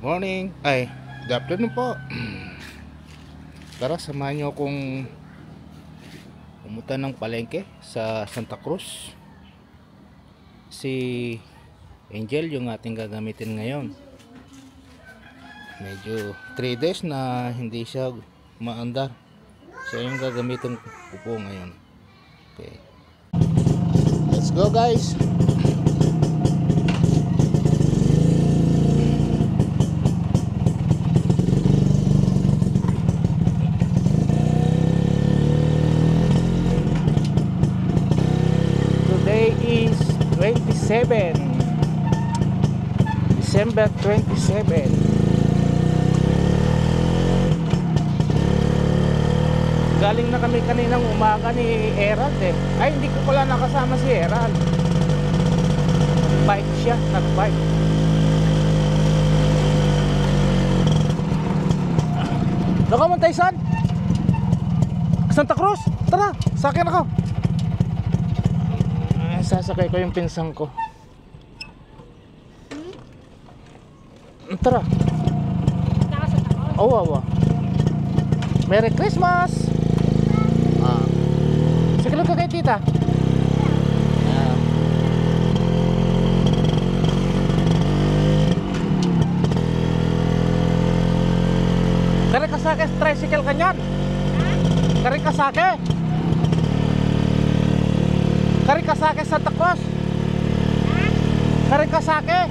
Morning, good afternoon po. Tara, samahan nyo akong pumunta ng palengke sa Santa Cruz. Si Angel yung ating gagamitin ngayon. Medyo 3 days na hindi siya maandar. Siya yung gagamitin ko po ngayon. Okay, let's go guys. Today is 27 December 27. Galing na kami kaninang umaga ni Erald Ay, hindi ko pala nakasama si Erald. Bike siya, nagbike. Naka mo tayo saan? Santa Cruz? Tara, sakyan ako. Sasakay ko yung pinsang ko. Tara. Oo. Merry Christmas. Sige lang ka kay tita. Kari kasake tricycle kanyan. Kari kasake. Kari kasake Santa Cruz. Kari kasake.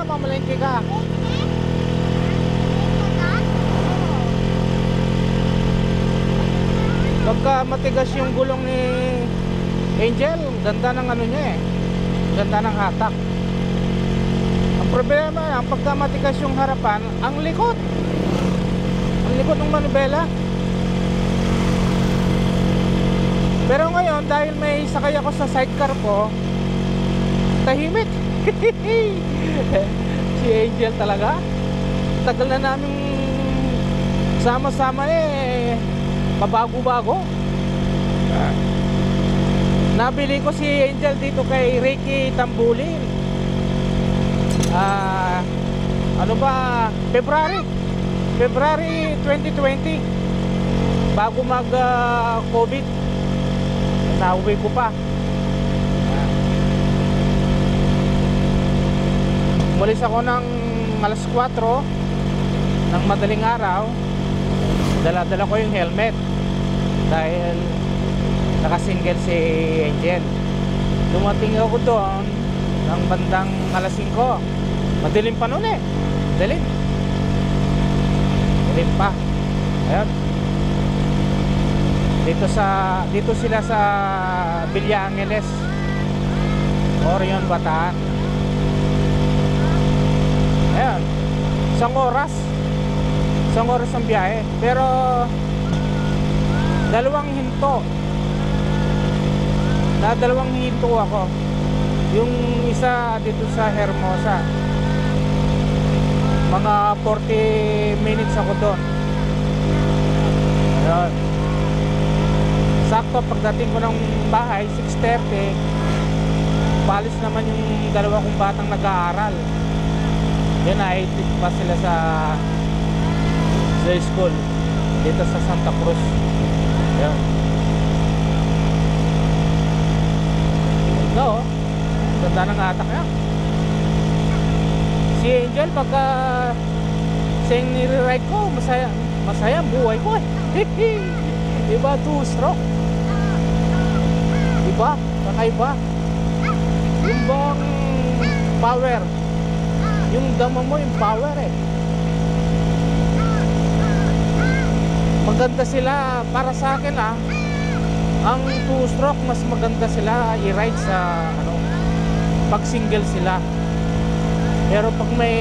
Mamalengke ka. Pagka matigas yung gulong ni Angel, ganda ng ano niya ganda ng hatak. Ang problema, pagka matigas yung harapan, ang likod ng manubela. Pero ngayon, dahil may sakay ako sa sidecar ko, tahimik. Si Angel talaga, tagal na namin sama-sama pabago-bago. Nabili ko si Angel dito kay Ricky Tambulin. February 2020, bago mag COVID. Nauwi ko pa. Umalis ako ng alas 4 ng madaling araw. Dala-dala ko yung helmet dahil nakasingle si Angel. Dumating ako doon ng bandang alas 5. Madilim pa noon Dilim pa. Ayun. Dito sila sa Villa Angeles, Orion, Bataan. Ayan, isang oras ang biyahe. Pero dalawang hinto ako. Yung isa dito sa Hermosa, mga 40 minutes ako doon. Ayan. Sakto pagdating ko ng bahay 6:30, palis naman yung dalawa kong batang nag-aaral. Yan, naitid pa sila sa school dito sa Santa Cruz. Yan. No, ganda ng atak niya. Si Angel, pagka siyang nire-ride ko, masaya ang buhay ko Diba, 2-stroke? Diba? Kakaiba. Yung bang power, yung dama mo, yung power maganda sila para sa akin ang 2-stroke mas maganda sila i-ride sa pag single sila. Pero pag may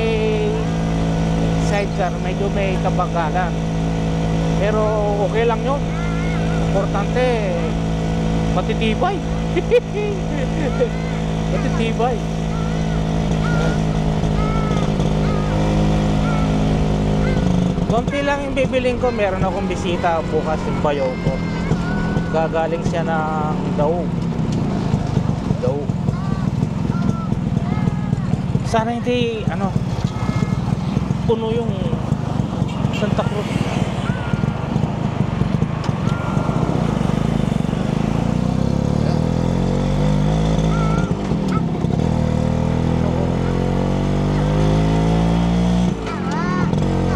sidecar, medyo may kabagalan. Pero okay lang yun. Importante matitibay. Matitibay. Konti lang yung bibiling ko. Meron akong bisita bukas yung bayo ko. Gagaling siya ng Daug. Sana hindi ano puno yung Santa Cruz.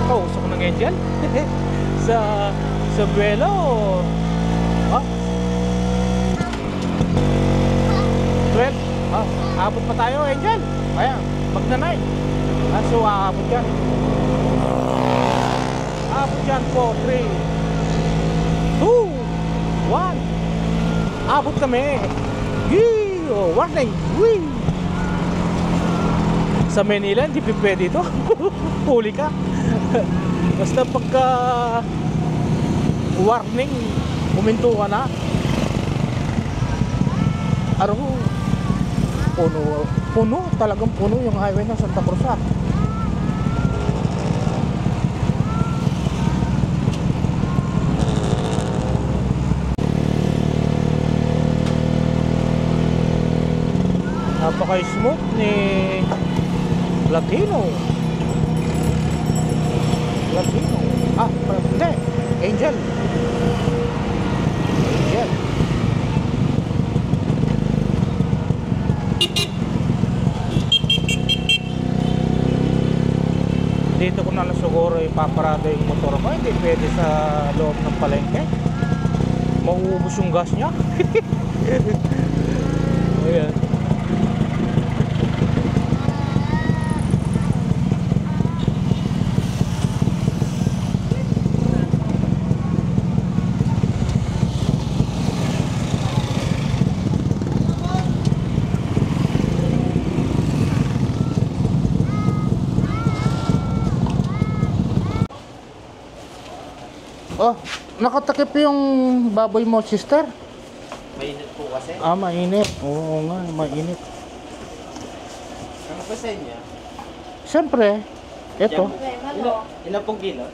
Oh, usok ng Angel. sa Buelo. Ah, 12. Ah, abot pa tayo, Angel. Ayan, magna-9. Ah, so aabot yan. Abot yan po, 3 2 1. Abot kami. Yee! Oh, warning. Wee! Sa Manila, hindi pwede ito. Huli ka. Basta pagka warning, huminto ka na. Aro, puno, talagang puno yung highway ng Santa Cruz. Napaka-smooth ni Latino. Ah, hindi, Angel. Dito ko na lang siguro ipaparada yung motor ko. Hindi pwede sa loob ng palengke. Mauubos yung gas niya. Ayan. Oh, nakatakip yung baboy mo, sister? Mainit po kasi. Ah, mainit. Oo nga, mainit. Ano pa sa inyo? Siyempre, eto. Ilan pong kilo?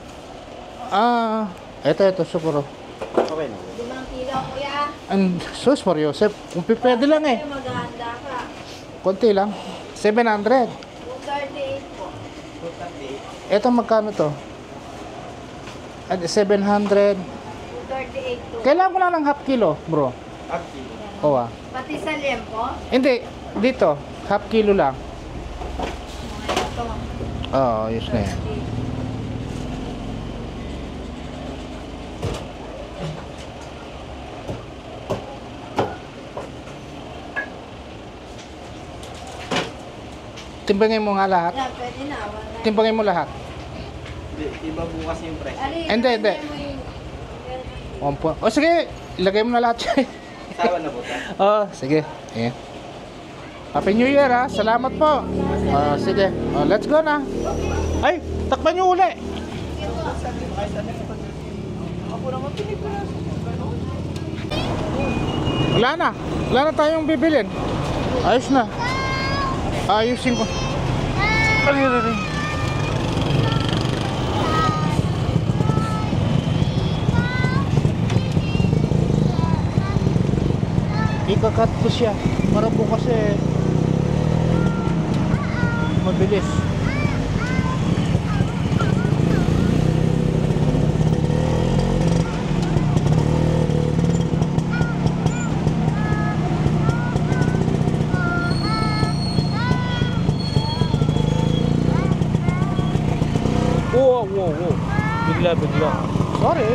Ah, eto, siguro. Okay na. 5 kilo, kuya. And sus for Joseph, kung pwede lang eh. Maghahanda ka. Konti lang. 700. 238 po. 238. Eto magkano to? At 700. 238 to. Kailangan ko lang ng half kilo, bro. Half kilo. Oo ah. Pati sa lempo. Hindi, dito. Half kilo lang. Mga ito. Oo, yun na yan. Timbangin mo nga lahat. Yan, pwede na. Wala. Timbangin mo lahat. Iba bukas yung price. Hindi. O sige, ilagay mo na lahat siya. Sawa na po ta. Oo, sige. Ayan. Happy New Year ha. Salamat po. Sige. Let's go na. Ay, takpan nyo uli. Wala na tayong bibilin. Ayos na. Ayusin ko. Ay. Ikakat ko siya para bukas mabilis. Wow. Bigla. Sorry.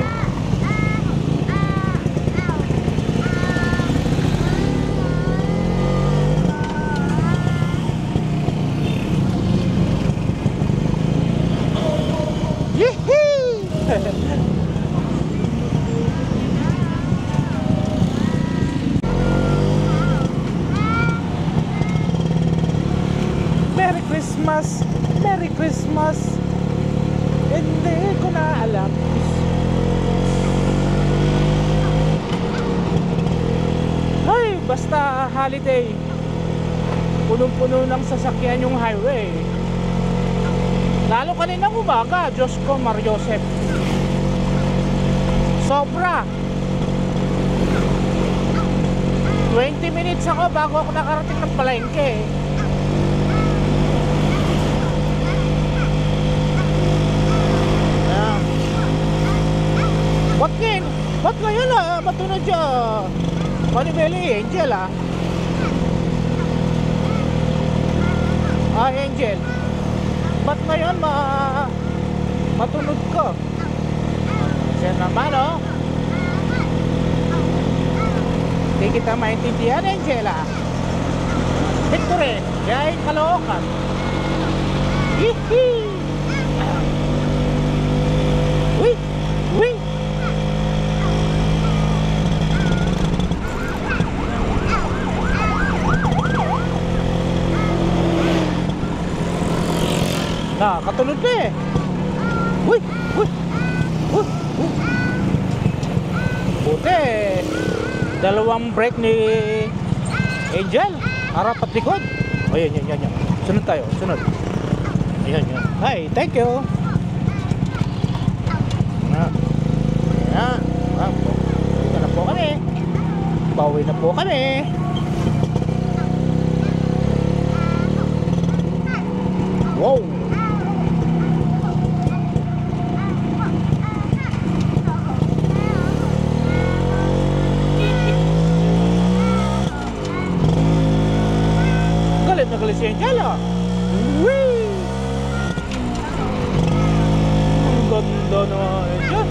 Merry Christmas. Hindi ko na alam. Ay, basta holiday. Punong-puno ng sasakyan yung highway. Lalo kaninang umaga, Diyos ko, Mariosep. Sobra. 20 minutes ako bago ako nakarating ng palengke. matunod dyan. Manibeli, Angel ah. Angel. Ba't ngayon matunod ko? Siya naman oh. Hindi kita maintindihan, Angel ah. Victory, yain Caloocan. Hihi. Uy, uy. Katulad na eh. Uy, uy, uy, uy. Buti, dalawang break ni Angel, harap at likod. O yan. Sunod tayo, sunod. Yan. Hi, thank you. Dito na po kami. Bawi na po kami. Wow. Galit na galit si Angel ah. Wee! Ang ganda na Angel.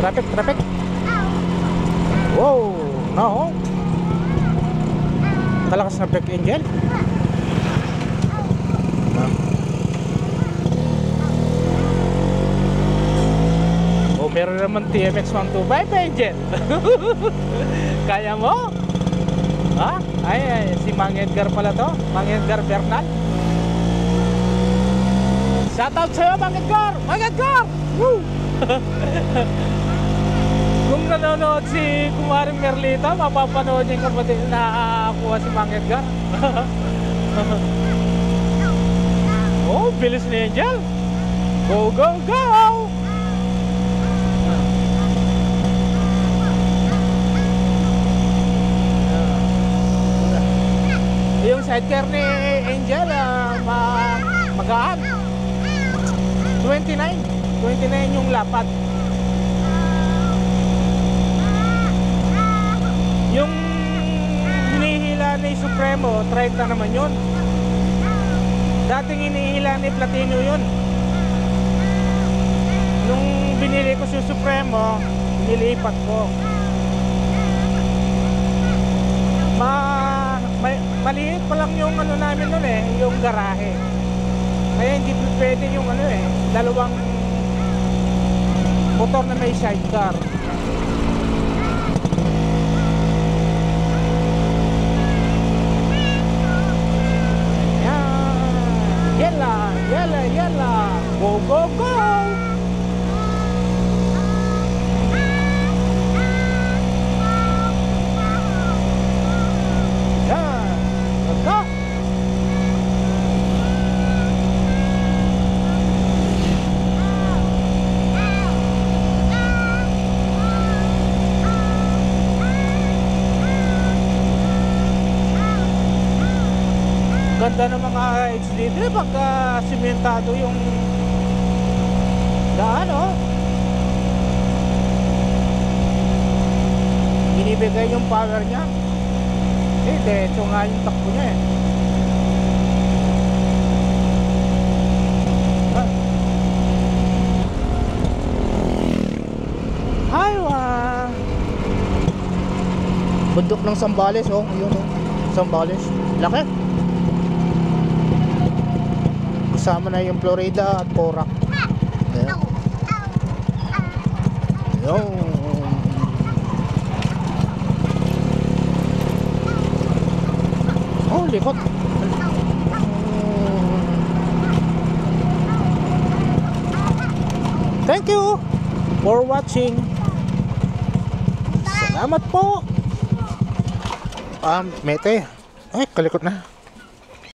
Traffic. Wow, no. Kalakas na brake, Angel. Oh, meron naman TMX 125, Angel. Kaya mo? Ha? Ay, si Mang Edgar pala to. Mang Edgar Bernal. Shoutout sa'yo, Mang Edgar! Mang Edgar! Woo! Kung nanonood si Kumaring Merlita, mapapanood niya yung kapatid na nakakuha si Mang Edgar. Oh, bilis ni Angel. Go, go, go! Yung sidecar ni Angel, magaan. 29 yung lapat. Yung hinihila ni Supremo 30 naman yun. Dating hinihila ni Platino yun. Nung binili ko si Supremo, nilipat ko. Maliit pa lang yung ano namin nun eh, yung garahe. Kaya hindi pwede yung ano eh, dalawang motor na may sidecar. Yala. Go, go, go! Yan. Let's go! Ganda ng mga HDD pagka simentado yung daan oh. Binibigay yung power niya. Diretso nga yung takbo niya eh. Highwa! Bundok ng Zambales oh. Yun oh. Zambales. Laki. Kasama na yung Florida at Porac. Ayan. Ayan. Oh, likot. Thank you for watching. Salamat po. Mete. Ay, kalikot na.